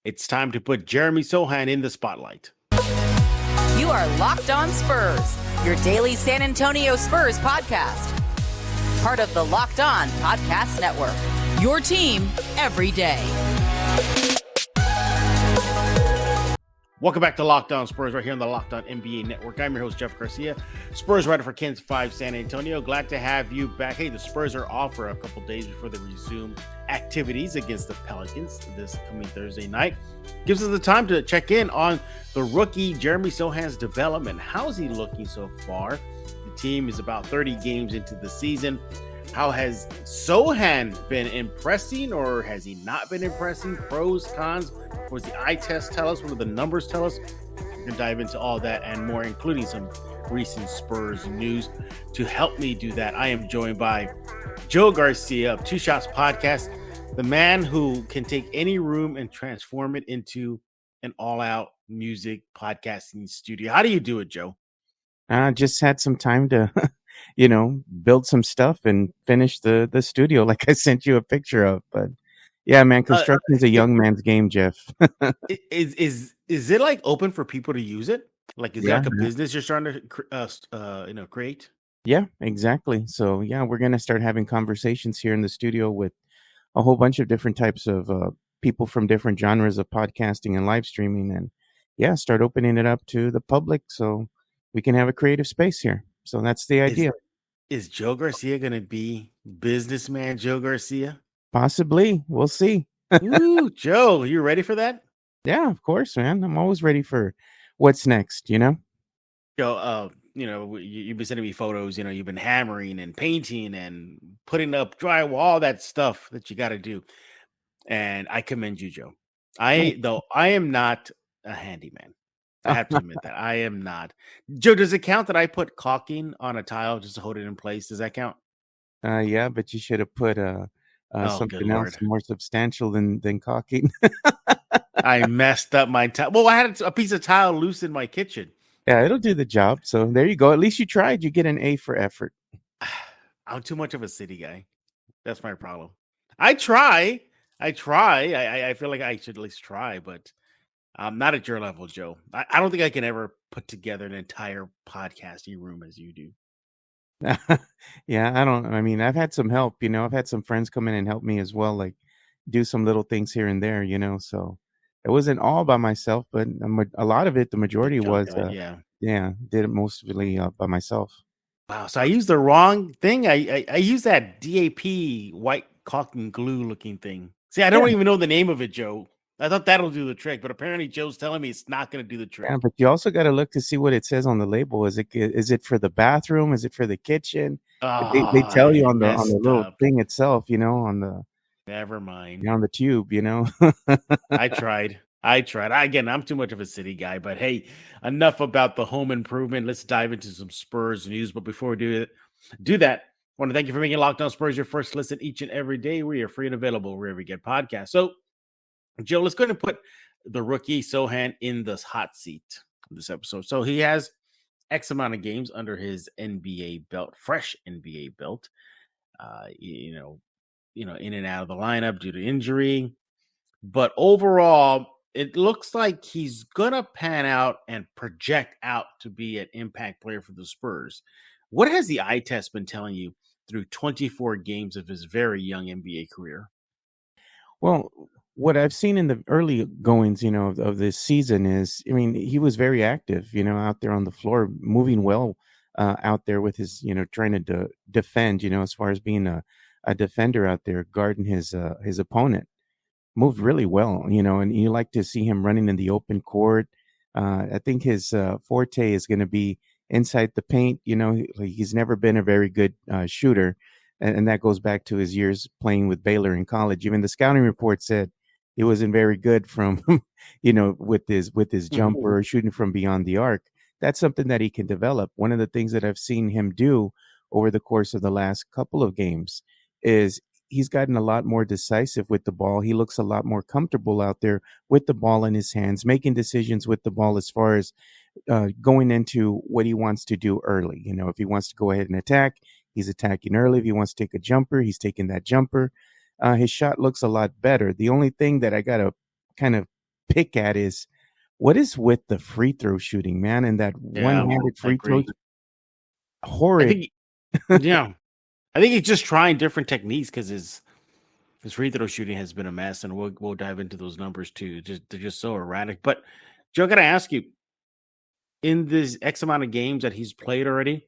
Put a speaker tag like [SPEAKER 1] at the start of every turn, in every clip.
[SPEAKER 1] It's time to put Jeremy Sochan in the spotlight.
[SPEAKER 2] You are Locked On Spurs, your daily San Antonio Spurs podcast. Part of the Locked On Podcast Network, your team every day.
[SPEAKER 1] Welcome back to Locked On Spurs right here on the Locked On NBA Network. I'm your host, Jeff Garcia, Spurs writer for KENS 5 San Antonio. Glad to have you back. Hey, the Spurs are off for a couple days before they resume activities against the Pelicans this coming Thursday night. Gives us the time to check in on the rookie Jeremy Sochan's development. How's he looking so far? The team is about 30 games into the season. How has Sochan been impressing, or has he not been impressing? Pros, cons. What does the eye test tell us? What do the numbers tell us? We're going to dive into all that and more, including some recent Spurs news. To help me do that, I am joined by Joe Garcia of Two Shots Podcast, the man who can take any room and transform it into an all-out music podcasting studio. How do you do it, Joe?
[SPEAKER 3] Just had some time to, build some stuff and finish the studio like I sent you a picture of. But yeah, man, construction is a young man's game, Jeff.
[SPEAKER 1] Is it like open for people to use it? Like, is it like a business you're starting to create?
[SPEAKER 3] Yeah, exactly. So yeah, we're gonna start having conversations here in the studio with a whole bunch of different types of people from different genres of podcasting and live streaming, and yeah, start opening it up to the public so we can have a creative space here. So that's the idea.
[SPEAKER 1] Is Joe Garcia going to be businessman Joe Garcia?
[SPEAKER 3] Possibly. We'll see.
[SPEAKER 1] Ooh, Joe, you ready for that?
[SPEAKER 3] Yeah, of course, man. I'm always ready for what's next,
[SPEAKER 1] Joe, you've been sending me photos, you've been hammering and painting and putting up drywall, all that stuff that you got to do. And I commend you, Joe. I am not a handyman. I have to admit that I am not. Joe, does it count that I put caulking on a tile just to hold it in place? Does that count?
[SPEAKER 3] Yeah, but you should have put something else more substantial than caulking.
[SPEAKER 1] I messed up my tile. Well, I had a piece of tile loose in my kitchen.
[SPEAKER 3] Yeah, it'll do the job. So there you go. At least you tried. You get an A for effort.
[SPEAKER 1] I'm too much of a city guy. That's my problem. I try. I feel like I should at least try, but I'm not at your level, Joe. I don't think I can ever put together an entire podcasting room as you do.
[SPEAKER 3] Yeah, I've had some help, I've had some friends come in and help me as well, like do some little things here and there, so it wasn't all by myself, but a lot of it, the majority was, did it mostly by myself.
[SPEAKER 1] Wow. So I used the wrong thing. I used that DAP white caulking glue looking thing. See, I don't even know the name of it, Joe. I thought that'll do the trick, but apparently Joe's telling me it's not going to do the trick.
[SPEAKER 3] Yeah, but you also got to look to see what it says on the label. Is it for the bathroom? Is it for the kitchen? They tell you on the little thing itself, on the.
[SPEAKER 1] Never mind.
[SPEAKER 3] On the tube,
[SPEAKER 1] I tried. Again, I'm too much of a city guy, but hey, enough about the home improvement. Let's dive into some Spurs news. But before we do that, I want to thank you for making Locked On Spurs your first listen each and every day. We are free and available wherever you get podcasts. So, Joe, let's go ahead and put the rookie Sochan in this hot seat of this episode. So he has X amount of games under his NBA belt, fresh NBA belt, in and out of the lineup due to injury. But overall, it looks like he's going to pan out and project out to be an impact player for the Spurs. What has the eye test been telling you through 24 games of his very young NBA career?
[SPEAKER 3] Well, what I've seen in the early goings, of this season is, he was very active, out there on the floor, moving well out there with his, trying to defend, as far as being a defender out there, guarding his opponent. Moved really well, and you like to see him running in the open court. I think his forte is going to be inside the paint. He's never been a very good shooter, and that goes back to his years playing with Baylor in college. Even the scouting report said he wasn't very good from, with his jumper or shooting from beyond the arc. That's something that he can develop. One of the things that I've seen him do over the course of the last couple of games is he's gotten a lot more decisive with the ball. He looks a lot more comfortable out there with the ball in his hands, making decisions with the ball as far as going into what he wants to do early. If he wants to go ahead and attack, he's attacking early. If he wants to take a jumper, he's taking that jumper. His shot looks a lot better. The only thing that I got to kind of pick at is what is with the free throw shooting, man, and that
[SPEAKER 1] Yeah,
[SPEAKER 3] one-handed
[SPEAKER 1] I
[SPEAKER 3] free throw,
[SPEAKER 1] agree. I
[SPEAKER 3] horrid.
[SPEAKER 1] think, yeah, I think he's just trying different techniques because his free throw shooting has been a mess, and we'll dive into those numbers too. They're just so erratic. But Joe, I gotta ask you, in this X amount of games that he's played already,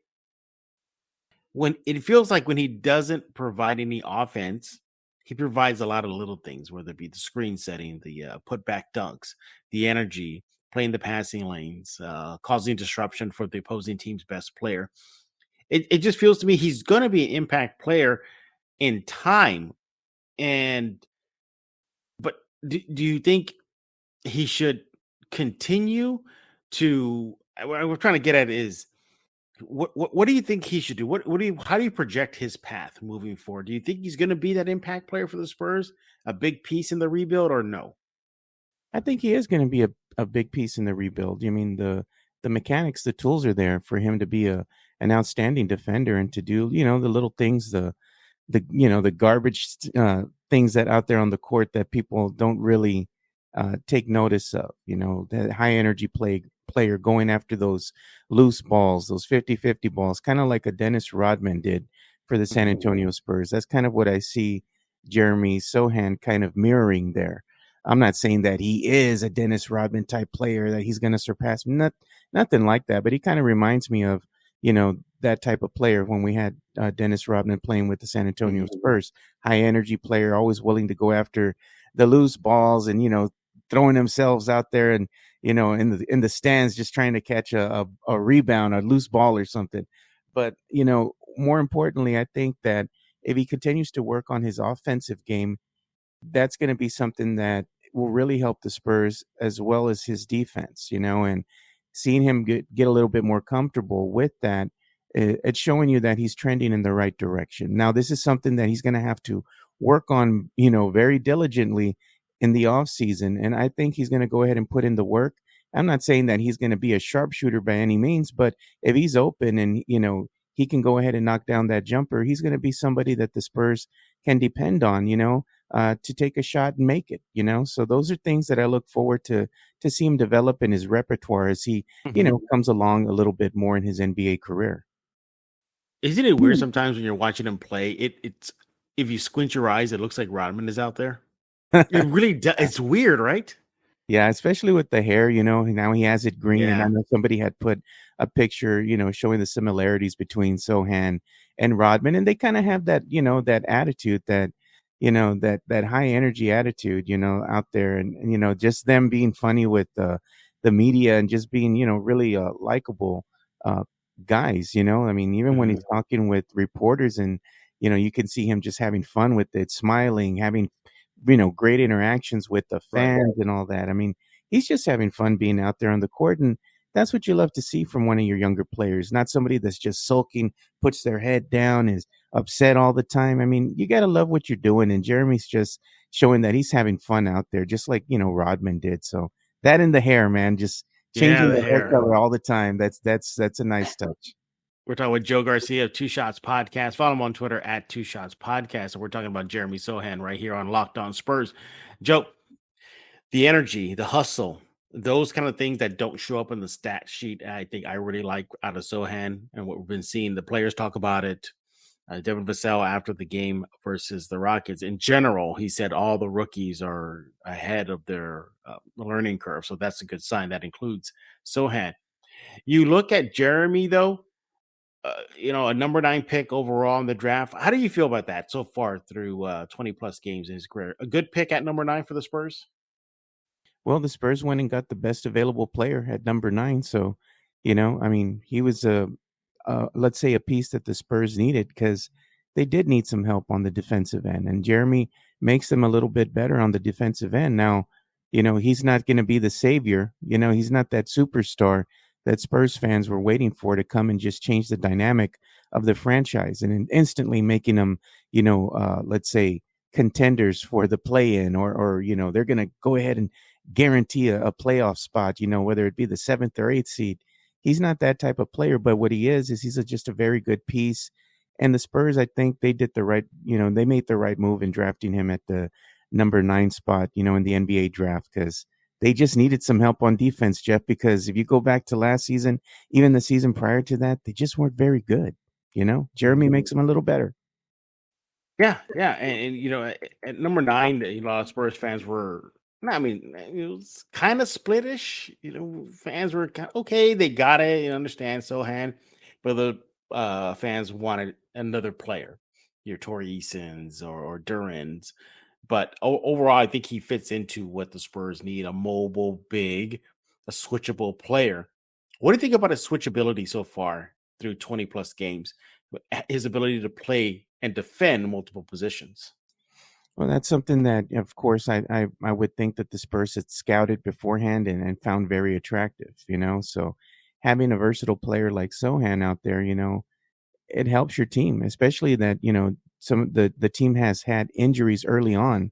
[SPEAKER 1] when it feels like when he doesn't provide any offense, he provides a lot of little things, whether it be the screen setting, the putback dunks, the energy, playing the passing lanes, causing disruption for the opposing team's best player. It just feels to me he's going to be an impact player in time. And but do you think he should continue to? What we're trying to get at is what do you think he should do? What do you how do you project his path moving forward? Do you think he's going to be that impact player for the Spurs, a big piece in the rebuild, or no?
[SPEAKER 3] I think he is going to be a big piece in the rebuild. I mean, the mechanics, the tools are there for him to be an outstanding defender and to do, the little things, the garbage things that out there on the court that people don't really take notice of. That high energy player going after those loose balls, those 50-50 balls, kind of like a Dennis Rodman did for the San
[SPEAKER 1] Mhm.
[SPEAKER 3] Antonio Spurs. That's kind of what I see Jeremy Sochan kind of mirroring there. I'm not saying that he is a Dennis Rodman type player, that he's going to surpass, nothing like that, but he kind of reminds me of, that type of player when we had Dennis Rodman playing with the San Antonio
[SPEAKER 1] Mhm.
[SPEAKER 3] Spurs. High energy player, always willing to go after the loose balls and, throwing themselves out there and, in the stands, just trying to catch a rebound, a loose ball or something. But, more importantly, I think that if he continues to work on his offensive game, that's going to be something that will really help the Spurs as well as his defense, and seeing him get a little bit more comfortable with that, it's showing you that he's trending in the right direction. Now, this is something that he's going to have to work on, very diligently in the off season. And I think he's going to go ahead and put in the work. I'm not saying that he's going to be a sharpshooter by any means, but if he's open and, he can go ahead and knock down that jumper, he's going to be somebody that the Spurs can depend on, to take a shot and make it, So those are things that I look forward to see him develop in his repertoire as he,
[SPEAKER 1] Mhm.
[SPEAKER 3] comes along a little bit more in his NBA career.
[SPEAKER 1] Isn't it weird sometimes when you're watching him play? It's if you squint your eyes, it looks like Rodman is out there. It really does. It's weird, right?
[SPEAKER 3] Yeah, especially with the hair, now he has it green. And I
[SPEAKER 1] Yeah.
[SPEAKER 3] know somebody had put a picture, showing the similarities between Sohan and Rodman. And they kind of have that, that attitude that, that high energy attitude, out there. And, just them being funny with the media and just being, really likable uh, guys, I mean, even when
[SPEAKER 1] Mhm.
[SPEAKER 3] he's talking with reporters and, you can see him just having fun with it, smiling, having great interactions with the
[SPEAKER 1] Right.
[SPEAKER 3] fans and all that. I mean, he's just having fun being out there on the court, and that's what you love to see from one of your younger players, not somebody that's just sulking, puts their head down, is upset all the time. I mean, you got to love what you're doing, and Jeremy's just showing that he's having fun out there, just like, Rodman did. So that in the hair, man, just
[SPEAKER 1] Yeah,
[SPEAKER 3] changing
[SPEAKER 1] the
[SPEAKER 3] the hair
[SPEAKER 1] hair.
[SPEAKER 3] color all the time. That's a nice touch.
[SPEAKER 1] We're talking with Joe Garcia of Two Shots Podcast. Follow him on Twitter at Two Shots Podcast. And we're talking about Jeremy Sohan right here on Locked On Spurs. Joe, the energy, the hustle, those kind of things that don't show up in the stat sheet, I think I really like out of Sohan and what we've been seeing. The players talk about it. Devin Vassell after the game versus the Rockets. In general, he said all the rookies are ahead of their learning curve. So that's a good sign. That includes Sohan. You look at Jeremy, though, a number 9 pick overall in the draft. How do you feel about that so far through 20 plus games in his career? A good pick at number 9 for the Spurs?
[SPEAKER 3] Well, the Spurs went and got the best available player at number 9. So, I mean, he was let's say a piece that the Spurs needed because they did need some help on the defensive end. And Jeremy makes them a little bit better on the defensive end. Now, he's not going to be the savior. He's not that superstar that Spurs fans were waiting for to come and just change the dynamic of the franchise and instantly making them, let's say contenders for the play in or, they're going to go ahead and guarantee a playoff spot, whether it be the 7th or 8th seed. He's not that type of player, but what he is he's just a very good piece. And the Spurs, I think they did the right, they made the right move in drafting him at the number 9 spot, in the NBA draft because they just needed some help on defense, Jeff, because if you go back to last season, even the season prior to that, they just weren't very good. Jeremy makes them a little better.
[SPEAKER 1] Yeah, and at number 9, a lot of Spurs fans were. I mean, it was kind of splitish. Fans were kind of, okay. They got it. You understand Sohan, but the fans wanted another player, your Torrey Easons or Durans. But overall, I think he fits into what the Spurs need: a mobile, big, a switchable player. What do you think about his switchability so far through 20 plus games? His ability to play and defend multiple positions.
[SPEAKER 3] Well, that's something that, of course, I would think that the Spurs had scouted beforehand and found very attractive. So having a versatile player like Sohan out there, it helps your team, especially that some the team has had injuries early on,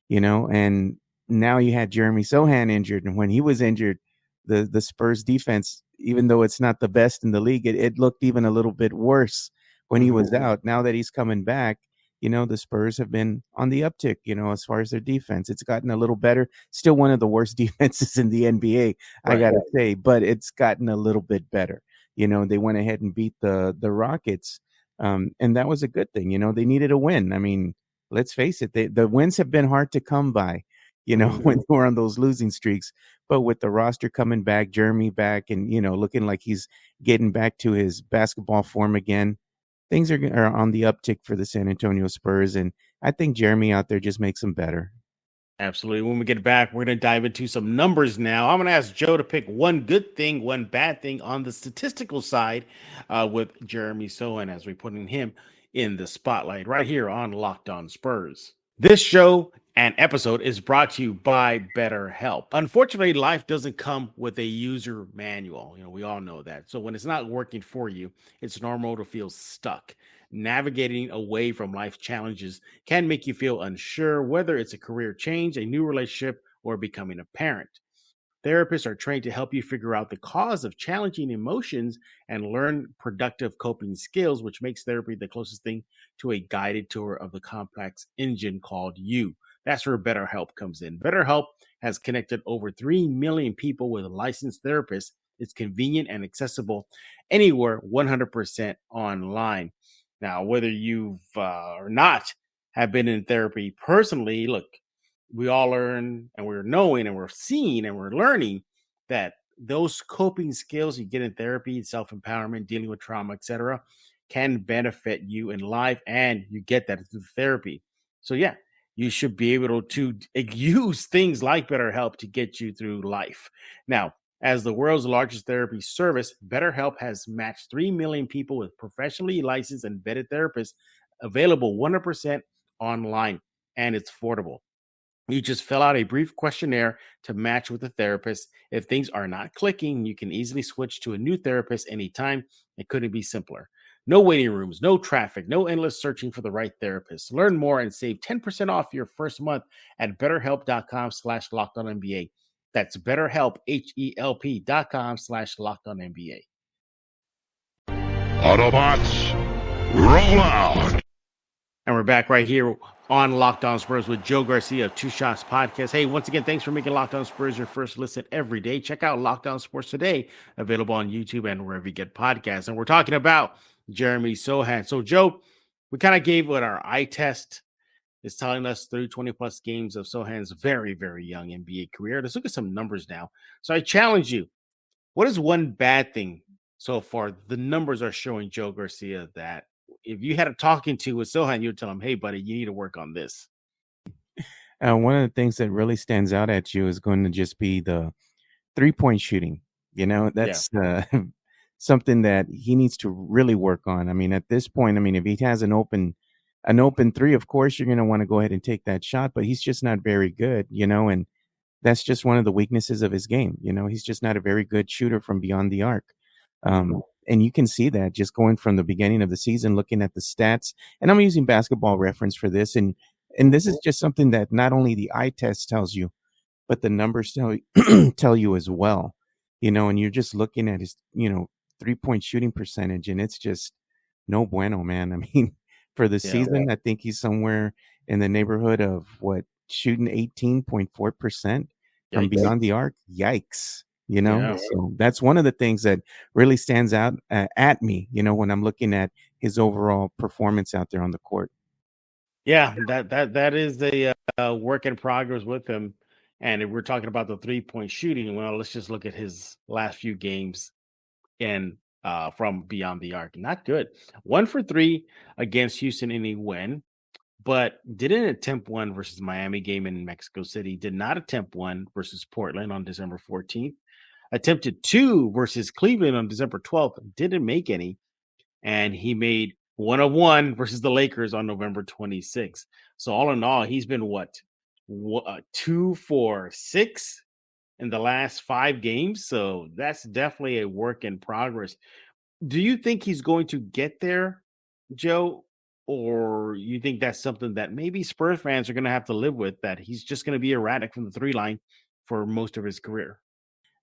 [SPEAKER 3] and now you had Jeremy Sochan injured, and when he was injured, the Spurs defense, even though it's not the best in the league, it looked even a little bit worse when he was out. Now that he's coming back, the Spurs have been on the uptick, as far as their defense. It's gotten a little better. Still one of the worst defenses in the NBA, I gotta say, but it's gotten a little bit better. They went ahead and beat the Rockets, and that was a good thing. They needed a win. I mean, let's face it, the wins have been hard to come by, when we're on those losing streaks. But with the roster coming back, Jeremy back, and, looking like he's getting back to his basketball form again, things are on the uptick for the San Antonio Spurs. And I think Jeremy out there just makes them better.
[SPEAKER 1] Absolutely. When we get back, we're going to dive into some numbers now. I'm going to ask Joe to pick one good thing, one bad thing on the statistical side with Jeremy Sochan as we put him in the spotlight right here on Locked On Spurs. This show and episode is brought to you by BetterHelp. Unfortunately, life doesn't come with a user manual. We all know that. So when it's not working for you, it's normal to feel stuck. Navigating away from life challenges can make you feel unsure, whether it's a career change, a new relationship, or becoming a parent. Therapists are trained to help you figure out the cause of challenging emotions and learn productive coping skills, which makes therapy the closest thing to a guided tour of the complex engine called you. That's where BetterHelp comes in. BetterHelp has connected over 3 million people with licensed therapists. It's convenient and accessible anywhere, 100% online. Now, whether you've or not have been in therapy personally, look, we all learn and we're knowing and we're seeing and we're learning that those coping skills you get in therapy, self-empowerment, dealing with trauma, etc., can benefit you in life, and you get that through therapy. So yeah, you should be able to use things like BetterHelp to get you through life. Now, as the world's largest therapy service, BetterHelp has matched 3 million people with professionally licensed and vetted therapists, available 100% online, and it's affordable. You just fill out a brief questionnaire to match with a therapist. If things are not clicking, you can easily switch to a new therapist anytime. It couldn't be simpler. No waiting rooms, no traffic, no endless searching for the right therapist. Learn more and save 10% off your first month at betterhelp.com/lockedonnba. That's BetterHelp, HELP.com/lockedonnba.
[SPEAKER 4] Autobots, roll out.
[SPEAKER 1] And we're back right here on Locked On Spurs with Joe Garcia of Two Shots Podcast. Hey, once again, thanks for making Locked On Spurs your first listen every day. Check out Locked On Sports Today, available on YouTube and wherever you get podcasts. And we're talking about Jeremy Sochan. So, Joe, we kind of gave what our eye test is telling us through 20-plus games of Sochan's very, very young NBA career. Let's look at some numbers now. So I challenge you. What is one bad thing so far? The numbers are showing Joe Garcia that if you had a talking to with Sochan, you'd tell him, hey, buddy, you need to work on this.
[SPEAKER 3] One of the things that really stands out at you is going to just be the 3-point shooting. That's something that he needs to really work on. I mean, at this point, if he has an open three, of course, you're going to want to go ahead and take that shot, but he's just not very good, and that's just one of the weaknesses of his game. He's just not a very good shooter from beyond the arc. And you can see that just going from the beginning of the season, looking at the stats, and I'm using Basketball Reference for this. And this is just something that not only the eye test tells you, but the numbers tell you as well, and you're just looking at his, 3-point shooting percentage, and it's just no bueno, man. I mean, for the season, I think he's somewhere in the neighborhood of shooting 18.4%. from
[SPEAKER 1] Yikes.
[SPEAKER 3] beyond the arc. Yikes.
[SPEAKER 1] Yeah.
[SPEAKER 3] So that's one of the things that really stands out at me, when I'm looking at his overall performance out there on the court.
[SPEAKER 1] Yeah, that is a work in progress with him. And if we're talking about the 3-point shooting, well, let's just look at his last few games and from beyond the arc. Not good. 1 for 3 against Houston in a win, but didn't attempt one versus Miami game in Mexico City. Did not attempt one versus Portland on December 14th. Attempted 2 versus Cleveland on December 12th. Didn't make any. And he made 1 of 1 versus the Lakers on November 26th. So all in all, he's been 2 for 6 in the last 5 games. So that's definitely a work in progress. Do you think he's going to get there, Joe? Or you think that's something that maybe Spurs fans are going to have to live with, that he's just going to be erratic from the 3 line for most of his career?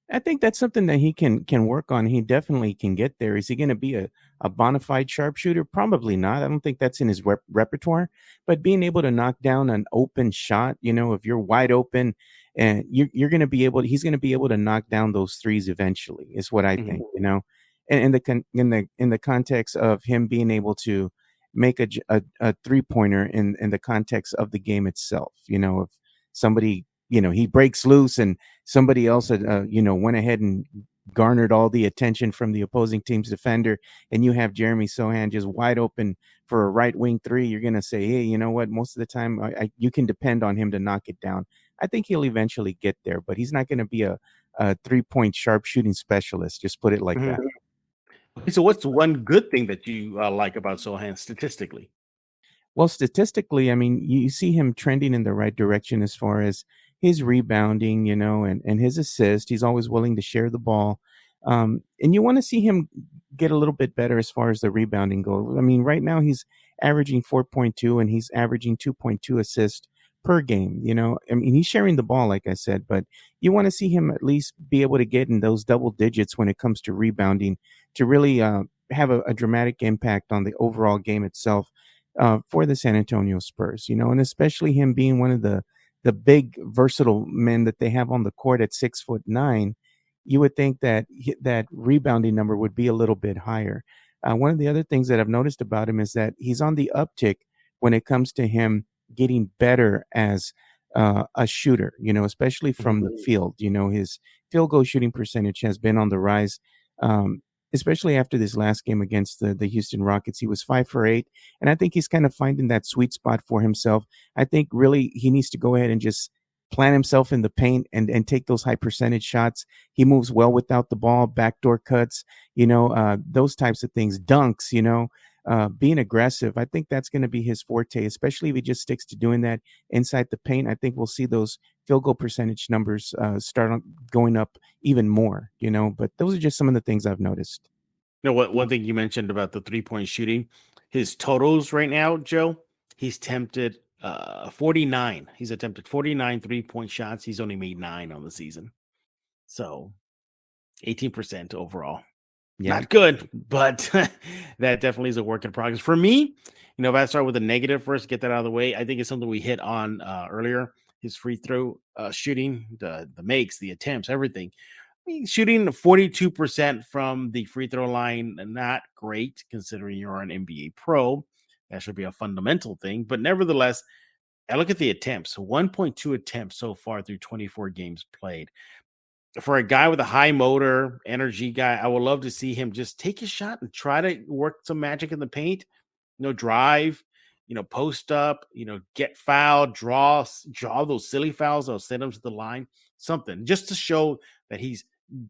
[SPEAKER 3] I think that's something that he can work on. He definitely can get there. Is he going to be a bona fide sharpshooter? Probably not. I don't think that's in his repertoire. But being able to knock down an open shot, if you're wide open, and you're going to be able, he's going to be able to knock down those threes eventually. Is what I think. And in the context of him being able to make a 3-pointer in the context of the game itself. If somebody, he breaks loose and somebody else went ahead and garnered all the attention from the opposing team's defender, and you have Jeremy Sochan just wide open for a right wing 3, you're going to say, hey, you know what? Most of the time you can depend on him to knock it down. I think he'll eventually get there, but he's not going to be a 3-point sharp shooting specialist. Just put it like that.
[SPEAKER 1] So what's one good thing that you like about Sochan statistically?
[SPEAKER 3] Well, statistically, I mean, you see him trending in the right direction as far as his rebounding, and his assist. He's always willing to share the ball. And you want to see him get a little bit better as far as the rebounding goes. I mean, right now he's averaging 4.2 and he's averaging 2.2 assists per game. I mean, he's sharing the ball, like I said, but you want to see him at least be able to get in those double digits when it comes to rebounding to really have a dramatic impact on the overall game itself for the San Antonio Spurs, and especially him being one of the big versatile men that they have on the court at 6'9", you would think that that rebounding number would be a little bit higher. One of the other things that I've noticed about him is that he's on the uptick when it comes to him getting better as a shooter, especially from the field. His field goal shooting percentage has been on the rise, especially after this last game against the Houston Rockets. He was 5 for 8, and I think he's kind of finding that sweet spot for himself. I think really he needs to go ahead and just plant himself in the paint and take those high percentage shots. He moves well without the ball, backdoor cuts, those types of things, dunks, being aggressive. I think that's going to be his forte, especially if he just sticks to doing that inside the paint. I think we'll see those field goal percentage numbers start going up even more, but those are just some of the things I've noticed.
[SPEAKER 1] One thing you mentioned about the 3-point shooting, his totals right now, Joe, he's tempted 49. He's attempted 49 3-point shots. He's only made 9 on the season. So 18% overall. Yeah. Not good, but that definitely is a work in progress. For me, if I start with the negative first, get that out of the way, I think it's something we hit on earlier. His free throw shooting, the makes, the attempts, everything. Shooting 42% from the free throw line, not great considering you're an NBA pro. That should be a fundamental thing. But nevertheless, I look at the attempts. 1.2 attempts so far through 24 games played. For a guy with a high motor, energy guy, I would love to see him just take a shot and try to work some magic in the paint. Drive, post up, get fouled, draw those silly fouls. I'll send him to the line, something just to show that he's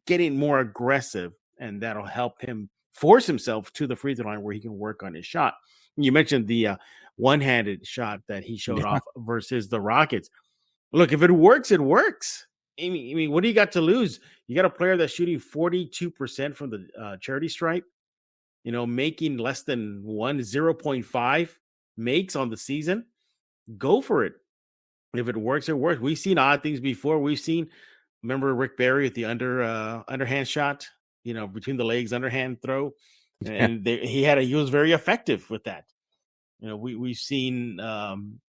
[SPEAKER 1] getting more aggressive, and that'll help him force himself to the free throw line where he can work on his shot. You mentioned the one-handed shot that he showed off versus the Rockets. Look, if it works, it works. I mean, what do you got to lose? You got a player that's shooting 42% from the charity stripe, making less than 0.5 makes on the season. Go for it. If it works, it works. We've seen odd things before. Remember Rick Barry with the underhand shot, between the legs, underhand throw, and he was very effective with that. we've seen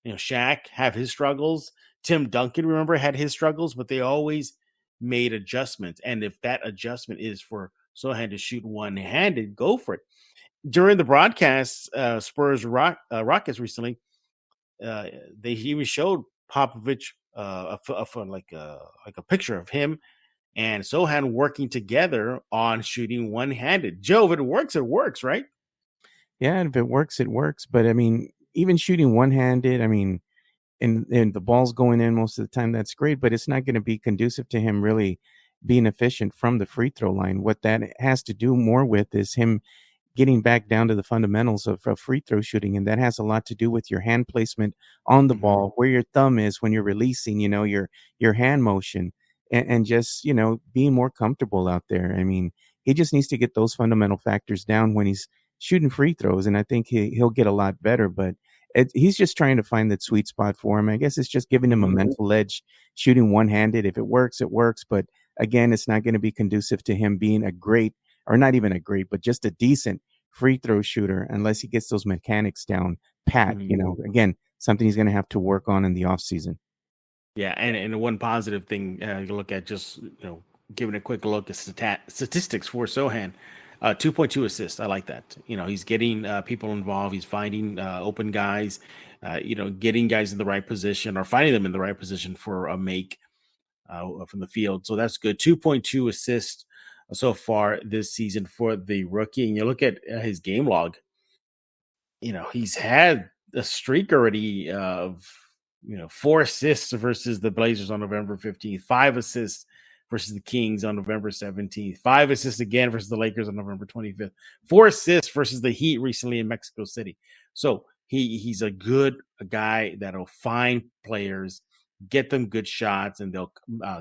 [SPEAKER 1] Shaq have his struggles. Tim Duncan, remember, had his struggles, but they always made adjustments. And if that adjustment is for Sochan to shoot one-handed, go for it. During the broadcast, Spurs Rockets recently, they even showed Popovich like a picture of him and Sochan working together on shooting one-handed. Joe, if it works, right?
[SPEAKER 3] Yeah, if it works, it works. But I mean, even shooting one-handed, I mean, and the ball's going in most of the time, that's great, but it's not going to be conducive to him really being efficient from the free throw line. What that has to do more with is him getting back down to the fundamentals of free throw shooting. And that has a lot to do with your hand placement on the ball, where your thumb is when you're releasing, your hand motion, and just, being more comfortable out there. I mean, he just needs to get those fundamental factors down when he's shooting free throws. And I think he'll get a lot better, but he's just trying to find that sweet spot for him. I guess it's just giving him a mental edge, shooting one-handed. If it works, it works. But again, it's not going to be conducive to him being a great, or not even a great, but just a decent free throw shooter unless he gets those mechanics down pat. Again, something he's going to have to work on in the off season.
[SPEAKER 1] Yeah, and one positive thing you look at, just giving a quick look at statistics for Sochan, 2.2 assists. I like that. He's getting people involved. He's finding open guys. Getting guys in the right position or finding them in the right position for a make from the field. So that's good. 2.2 assists so far this season for the rookie. And you look at his game log, he's had a streak already of, 4 assists versus the Blazers on November 15th, 5 assists versus the Kings on November 17th, 5 assists again versus the Lakers on November 25th, 4 assists versus the Heat recently in Mexico City. So he's a guy that'll find players, get them good shots, and they'll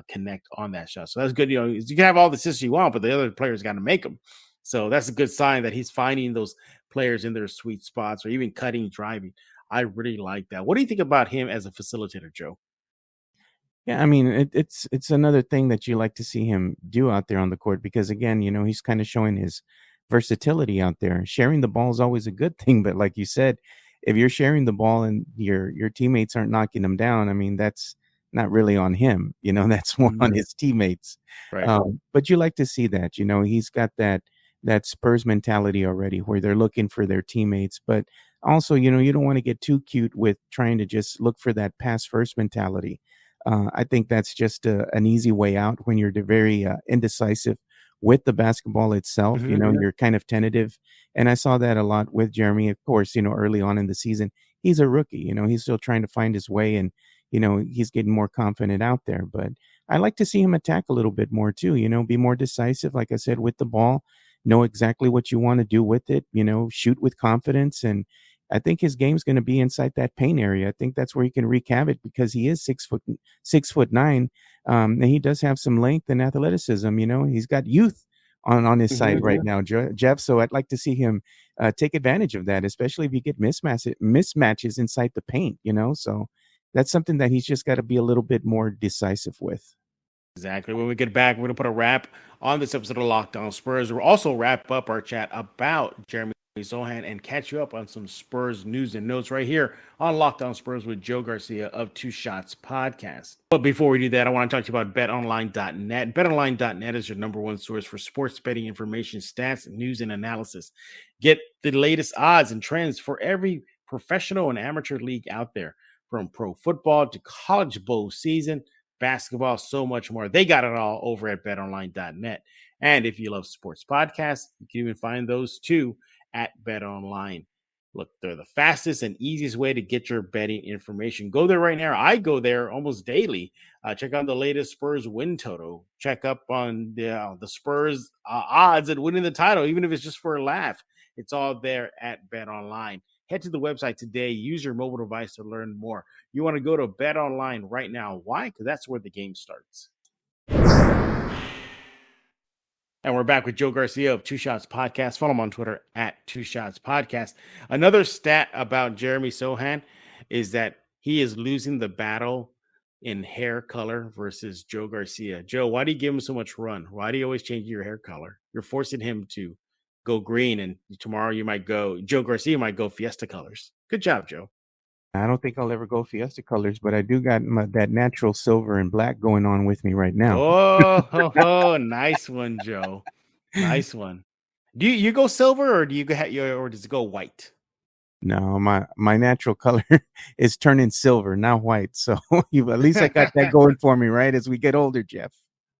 [SPEAKER 1] connect on that shot. So that's good. You can have all the assists you want, but the other players got to make them. So that's a good sign that he's finding those players in their sweet spots, or even cutting, driving. I really like that. What do you think about him as a facilitator, Joe?
[SPEAKER 3] Yeah, I mean, it's another thing that you like to see him do out there on the court, because again, he's kind of showing his versatility out there. Sharing the ball is always a good thing, but like you said, if you're sharing the ball and your teammates aren't knocking them down, I mean, that's not really on him. That's more on his teammates.
[SPEAKER 1] Right.
[SPEAKER 3] But you like to see that. He's got that Spurs mentality already, where they're looking for their teammates. But also, you don't want to get too cute with trying to just look for that pass first mentality. I think that's just an easy way out when you're very indecisive with the basketball itself. You're kind of tentative. And I saw that a lot with Jeremy, of course, early on in the season. He's a rookie, he's still trying to find his way, and, he's getting more confident out there. But I like to see him attack a little bit more too, be more decisive, like I said, with the ball, know exactly what you want to do with it, shoot with confidence. And I think his game's going to be inside that paint area. I think that's where he can wreak havoc, because he is 6'9", and he does have some length and athleticism. He's got youth on his side right now, Jeff. So I'd like to see him take advantage of that, especially if you get mismatches inside the paint. So that's something that he's just got to be a little bit more decisive with.
[SPEAKER 1] Exactly. When we get back, we're going to put a wrap on this episode of Locked On Spurs. We'll also wrap up our chat about Jeremy Sochan and catch you up on some Spurs news and notes right here on Locked On Spurs with Joe Garcia of Two Shots Podcast. But before we do that, I want to talk to you about BetOnline.net. BetOnline.net is your number one source for sports betting information, stats, news, and analysis. Get the latest odds and trends for every professional and amateur league out there, from pro football to college bowl season, basketball, so much more. They got it all over at BetOnline.net. And if you love sports podcasts, you can even find those too at BetOnline. Look, they're the fastest and easiest way to get your betting information. Go there right now. I go there almost daily. Check out the latest Spurs win total. Check up on the Spurs odds at winning the title, even if it's just for a laugh. It's all there at BetOnline. Head to the website today. Use your mobile device to learn more. You want to go to BetOnline right now. Why? Because that's where the game starts. And we're back with Joe Garcia of Two Shots Podcast. Follow him on Twitter at Two Shots Podcast. Another stat about Jeremy Sochan is that he is losing the battle in hair color versus Joe Garcia. Joe, why do you give him so much run? Why do you always change your hair color? You're forcing him to go green, and tomorrow Joe Garcia might go Fiesta colors. Good job, Joe.
[SPEAKER 3] I don't think I'll ever go Fiesta colors, but I do got that natural silver and black going on with me right now.
[SPEAKER 1] Oh, nice one, Joe. Nice one. Do you go silver, or or does it go white?
[SPEAKER 3] No, my natural color is turning silver, not white. So at least I got that going for me, right? As we get older, Jeff.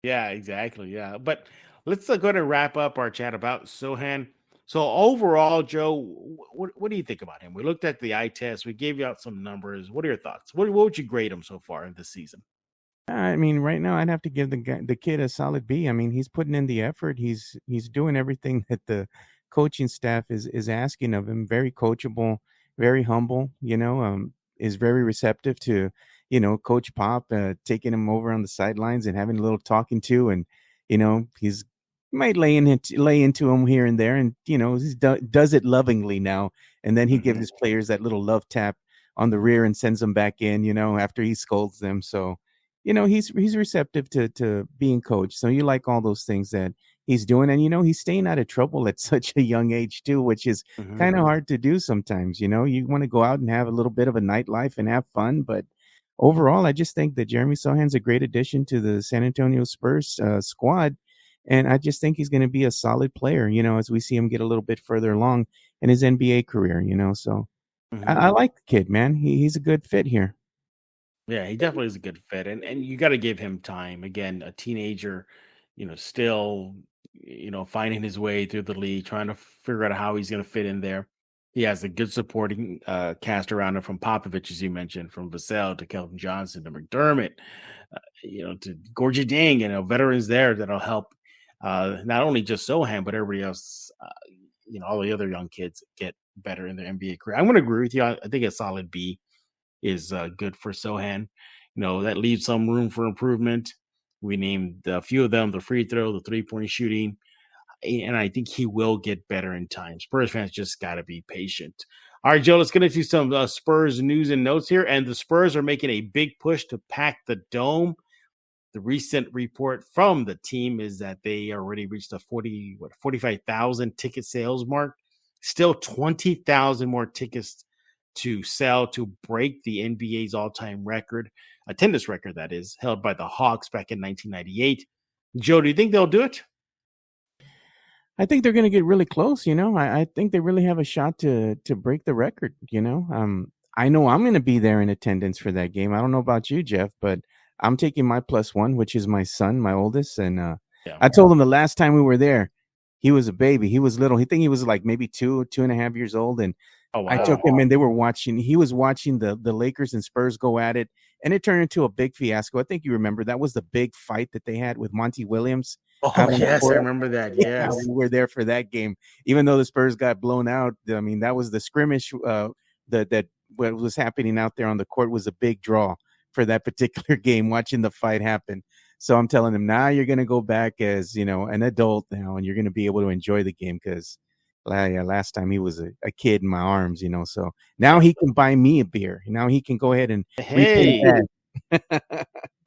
[SPEAKER 1] Yeah, exactly. Yeah, but let's go ahead and wrap up our chat about Sochan. So overall, Joe, what do you think about him? We looked at the eye test. We gave you out some numbers. What are your thoughts? What would you grade him so far in this season?
[SPEAKER 3] I mean, right now I'd have to give the kid a solid B. I mean, he's putting in the effort. He's doing everything that the coaching staff is asking of him. Very coachable, very humble. Is very receptive to Coach Pop taking him over on the sidelines and having a little talking to, and he's might lay into him here and there, and he does it lovingly now. And then he gives his players that little love tap on the rear and sends them back in. After he scolds them, so. He's receptive to being coached. So you like all those things that he's doing. And, he's staying out of trouble at such a young age, too, which is kind of hard to do sometimes. You want to go out and have a little bit of a nightlife and have fun. But overall, I just think that Jeremy Sochan's a great addition to the San Antonio Spurs squad. And I just think he's going to be a solid player, as we see him get a little bit further along in his NBA career, So I like the kid, man. He's a good fit here.
[SPEAKER 1] Yeah, he definitely is a good fit, and you got to give him time. Again, a teenager, still, finding his way through the league, trying to figure out how he's going to fit in there. He has a good supporting cast around him, from Popovich, as you mentioned, from Vassell to Kelvin Johnson to McDermott, to Gorgie Dang, veterans there that'll help not only just Sochan, but everybody else, all the other young kids get better in their NBA career. I'm going to agree with you. I think a solid B is good for Sochan. That leaves some room for improvement. We named a few of them: the free throw, the 3-point shooting, and I think he will get better in time. Spurs fans just got to be patient. All right, Joe, let's get into some Spurs news and notes here. And the Spurs are making a big push to pack the Dome. The recent report from the team is that they already reached the 45,000 ticket sales mark. Still 20,000 more tickets to sell to break the NBA's all-time record, attendance record, that is, held by the Hawks back in 1998. Joe, do you think they'll do it?
[SPEAKER 3] I think they're going to get really close. I think they really have a shot to break the record. I know I'm going to be there in attendance for that game. I don't know about you, Jeff, but I'm taking my +1, which is my son, my oldest. And I told him the last time we were there, he was a baby. He was little. He was like maybe 2.5 years old. And
[SPEAKER 1] oh, wow.
[SPEAKER 3] I took him, and he was watching the Lakers and Spurs go at it, and it turned into a big fiasco. I think you remember that was the big fight that they had with Monty Williams.
[SPEAKER 1] Oh, yes, I remember that. Yes.
[SPEAKER 3] Yeah, we were there for that game. Even though the Spurs got blown out, I mean, that was the scrimmage that what was happening out there on the court was a big draw for that particular game, watching the fight happen. So I'm telling him, now you're going to go back as, an adult now, and you're going to be able to enjoy the game, because last time he was a kid in my arms, so now he can buy me a beer. Now he can go ahead and
[SPEAKER 1] hey,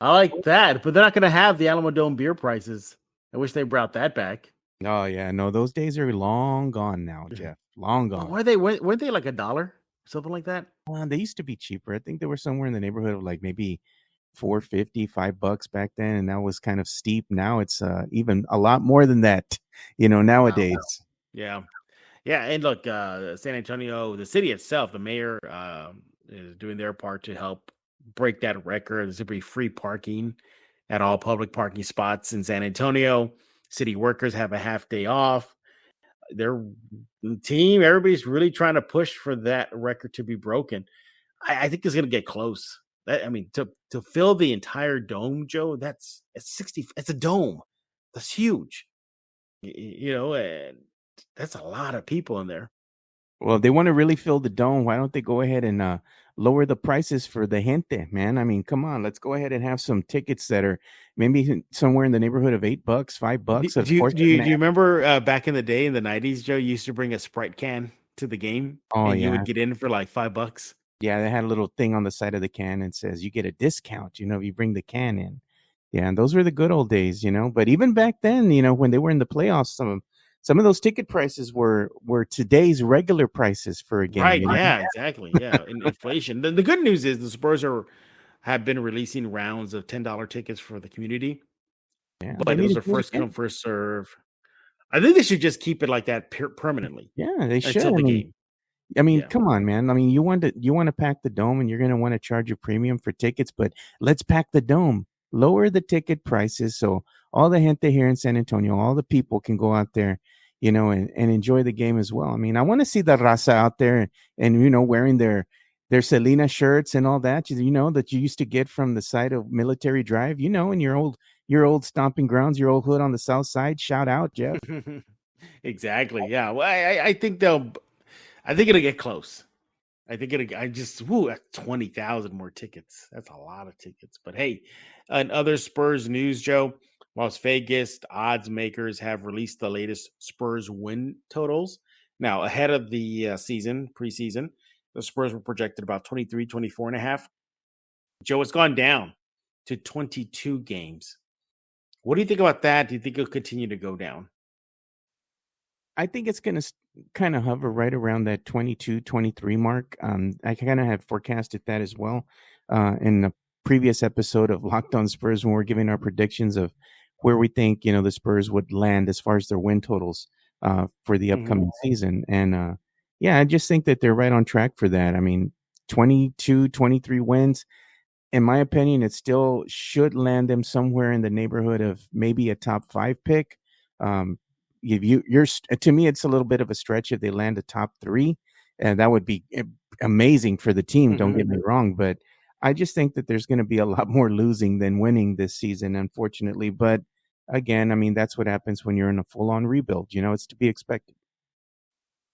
[SPEAKER 1] I like that, but they're not going to have the Alamo Dome beer prices. I wish they brought that back.
[SPEAKER 3] Oh yeah, no, those days are long gone now, Jeff. Long gone.
[SPEAKER 1] Weren't they like $1, something like that?
[SPEAKER 3] They used to be cheaper. I think they were somewhere in the neighborhood of like maybe $4.50, $5 back then, and that was kind of steep. Now it's even a lot more than that, nowadays.
[SPEAKER 1] Wow. Yeah, and look, San Antonio, the city itself, the mayor is doing their part to help break that record. There's going to be free parking at all public parking spots in San Antonio. City workers have a half day off. Their team, everybody's really trying to push for that record to be broken. I think it's going to get close. To fill the entire dome, Joe, it's 60. It's a dome. That's huge. And that's a lot of people in there.
[SPEAKER 3] Well, if they want to really fill the dome, why don't they go ahead and lower the prices for the gente, man? I mean, come on, let's go ahead and have some tickets that are maybe somewhere in the neighborhood of $8, $5.
[SPEAKER 1] Do you remember back in the day in the 90s, Joe, you used to bring a Sprite can to the game?
[SPEAKER 3] Oh,
[SPEAKER 1] and
[SPEAKER 3] yeah.
[SPEAKER 1] You would get in for like $5.
[SPEAKER 3] Yeah, they had a little thing on the side of the can and says you get a discount, if you bring the can in. Yeah, and those were the good old days, But even back then, when they were in the playoffs, some of those ticket prices were today's regular prices for a game.
[SPEAKER 1] Right.
[SPEAKER 3] You know?
[SPEAKER 1] Yeah, exactly. Yeah. Inflation. The good news is the Spurs have been releasing rounds of $10 tickets for the community,
[SPEAKER 3] Yeah, they
[SPEAKER 1] but
[SPEAKER 3] need
[SPEAKER 1] those
[SPEAKER 3] to
[SPEAKER 1] are
[SPEAKER 3] do it
[SPEAKER 1] first come,
[SPEAKER 3] again.
[SPEAKER 1] first serve. I think they should just keep it like that permanently
[SPEAKER 3] Yeah, they should.
[SPEAKER 1] until the game.
[SPEAKER 3] I mean,
[SPEAKER 1] Yeah.
[SPEAKER 3] come on, man. I mean, you want to pack the dome, and you're going to want to charge a premium for tickets, but let's pack the dome. Lower the ticket prices so all the gente here in San Antonio, all the people can go out there, and enjoy the game as well. I mean, I want to see the raza out there and wearing their Selena shirts and all that, that you used to get from the side of Military Drive, in your old stomping grounds, your old hood on the south side. Shout out, Jeff.
[SPEAKER 1] Exactly. Yeah. Well, I think it'll get close. That's 20,000 more tickets. That's a lot of tickets. But hey, in other Spurs news, Joe, Las Vegas odds makers have released the latest Spurs win totals. Now, ahead of the preseason, the Spurs were projected about 23, 24 and a half. Joe, it's gone down to 22 games. What do you think about that? Do you think it'll continue to go down?
[SPEAKER 3] I think it's going to kind of hover right around that 22, 23 mark. I kind of have forecasted that as well in the previous episode of Locked On Spurs when we're giving our predictions of where we think, the Spurs would land as far as their win totals for the upcoming season. And I just think that they're right on track for that. I mean, 22, 23 wins. In my opinion, it still should land them somewhere in the neighborhood of maybe a top 5 pick. To me, it's a little bit of a stretch if they land a top 3, and that would be amazing for the team. Don't get me wrong, but I just think that there's going to be a lot more losing than winning this season, unfortunately. But again, I mean, that's what happens when you're in a full-on rebuild. It's to be expected.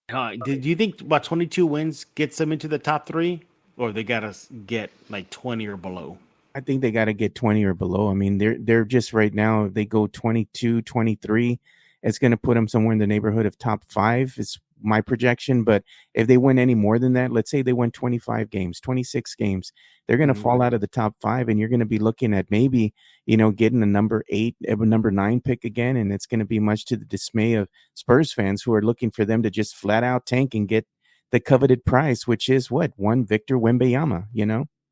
[SPEAKER 1] Do you think about 22 wins gets them into the top 3, or they got to get like 20 or below?
[SPEAKER 3] I think they got to get 20 or below. I mean, they're just right now, if they go 22, 23, it's going to put them somewhere in the neighborhood of top 5 is my projection. But if they win any more than that, let's say they win 25 games, 26 games, they're going to fall out of the top 5, and you're going to be looking at maybe, getting a number 8, a number 9 pick again. And it's going to be much to the dismay of Spurs fans who are looking for them to just flat out tank and get the coveted prize, which is one Victor Wembanyama,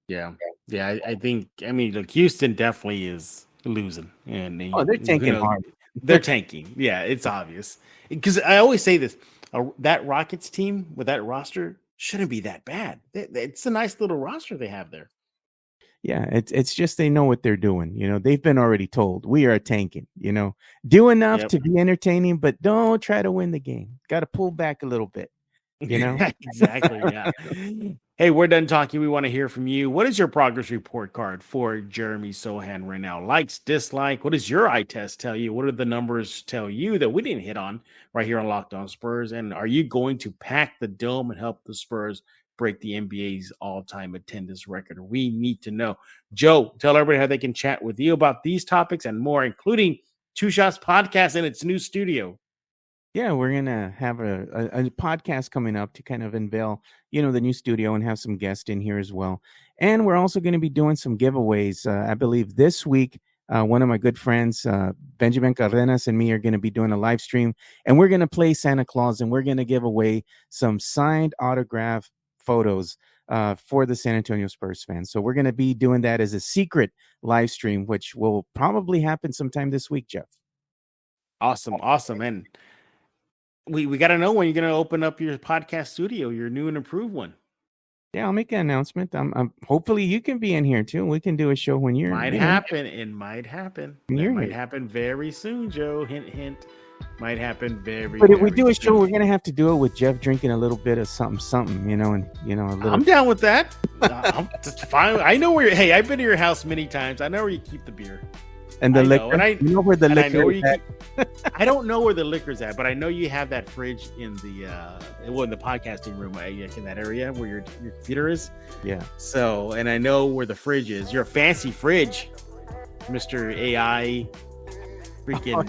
[SPEAKER 1] Yeah. Yeah. I think, look, Houston definitely is losing. And
[SPEAKER 3] they're tanking hard.
[SPEAKER 1] They're tanking. Yeah, it's obvious. Because I always say this, that Rockets team with that roster shouldn't be that bad. It's a nice little roster they have there.
[SPEAKER 3] Yeah, it's just they know what they're doing. They've been already told we are tanking. Do enough to be entertaining, but don't try to win the game. Got to pull back a little bit.
[SPEAKER 1] Exactly. Yeah. Hey, we're done talking. We want to hear from you. What is your progress report card for Jeremy Sochan right now? Likes, dislike. What does your eye test tell you? What do the numbers tell you that we didn't hit on right here on Locked On Spurs? And are you going to pack the dome and help the Spurs break the NBA's all-time attendance record? We need to know. Joe, tell everybody how they can chat with you about these topics and more, including Two Shots Podcast in its new studio.
[SPEAKER 3] Yeah, we're going to have a podcast coming up to kind of unveil, the new studio and have some guests in here as well. And we're also going to be doing some giveaways. I believe this week, one of my good friends, Benjamin Cardenas, and me are going to be doing a live stream. And we're going to play Santa Claus, and we're going to give away some signed autograph photos for the San Antonio Spurs fans. So we're going to be doing that as a secret live stream, which will probably happen sometime this week, Jeff.
[SPEAKER 1] Awesome. And we got to know when you're going to open up your podcast studio, your new and improved one.
[SPEAKER 3] Yeah, I'll make an announcement. I'm hopefully you can be in here too. We can do a show when you're.
[SPEAKER 1] Might happen. It might happen. It might happen very soon, Joe. Hint, hint. Might happen very.
[SPEAKER 3] But if we do a show, we're gonna have to do it with Jeff drinking a little bit of something, and a little.
[SPEAKER 1] I'm down with that. That's fine. I know where. Hey, I've been to your house many times. I know where you keep the beer.
[SPEAKER 3] And the liquor.
[SPEAKER 1] And
[SPEAKER 3] you know where the liquor is at.
[SPEAKER 1] I don't know where the liquor's at, but I know you have that fridge in the in the podcasting room, in that area where your computer is.
[SPEAKER 3] Yeah.
[SPEAKER 1] So, and I know where the fridge is. You're a fancy fridge, Mr. AI, freaking.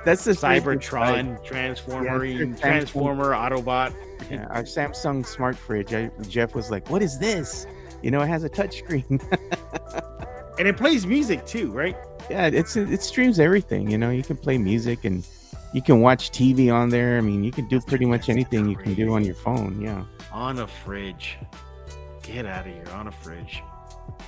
[SPEAKER 3] That's the
[SPEAKER 1] Cybertron, Transformer, Autobot.
[SPEAKER 3] Yeah, our Samsung smart fridge. Jeff was like, "What is this?" It has a touch screen.
[SPEAKER 1] And it plays music too, right?
[SPEAKER 3] Yeah, it streams everything. You can play music and You can watch TV on there. I mean, you can do pretty much anything you can do on your phone. Yeah.
[SPEAKER 1] On a fridge. Get out of here. On a fridge.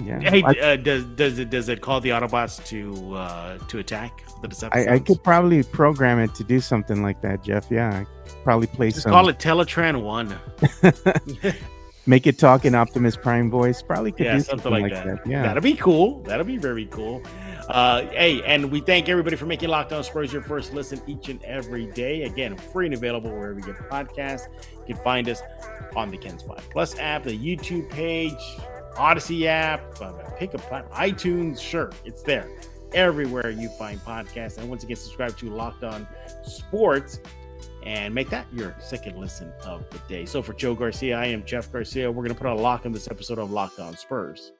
[SPEAKER 3] Yeah.
[SPEAKER 1] Hey, does it call the Autobots to attack the Decepticons?
[SPEAKER 3] I could probably program it to do something like that, Jeff. Yeah. I could probably play
[SPEAKER 1] Just call it Teletran 1.
[SPEAKER 3] Make it talk in Optimus Prime voice. Probably could do something like that. Yeah.
[SPEAKER 1] That'll be cool. That'll be very cool. Hey, and we thank everybody for making Locked On Spurs your first listen each and every day. Again, free and available wherever you get podcasts. You can find us on the Kens 5 Plus app, the YouTube page, Odyssey app, pick a platform, iTunes. Sure, it's there. Everywhere you find podcasts. And once again, subscribe to Locked On Sports and make that your second listen of the day. So for Joe Garcia, I am Jeff Garcia. We're going to put a lock on this episode of Locked On Spurs.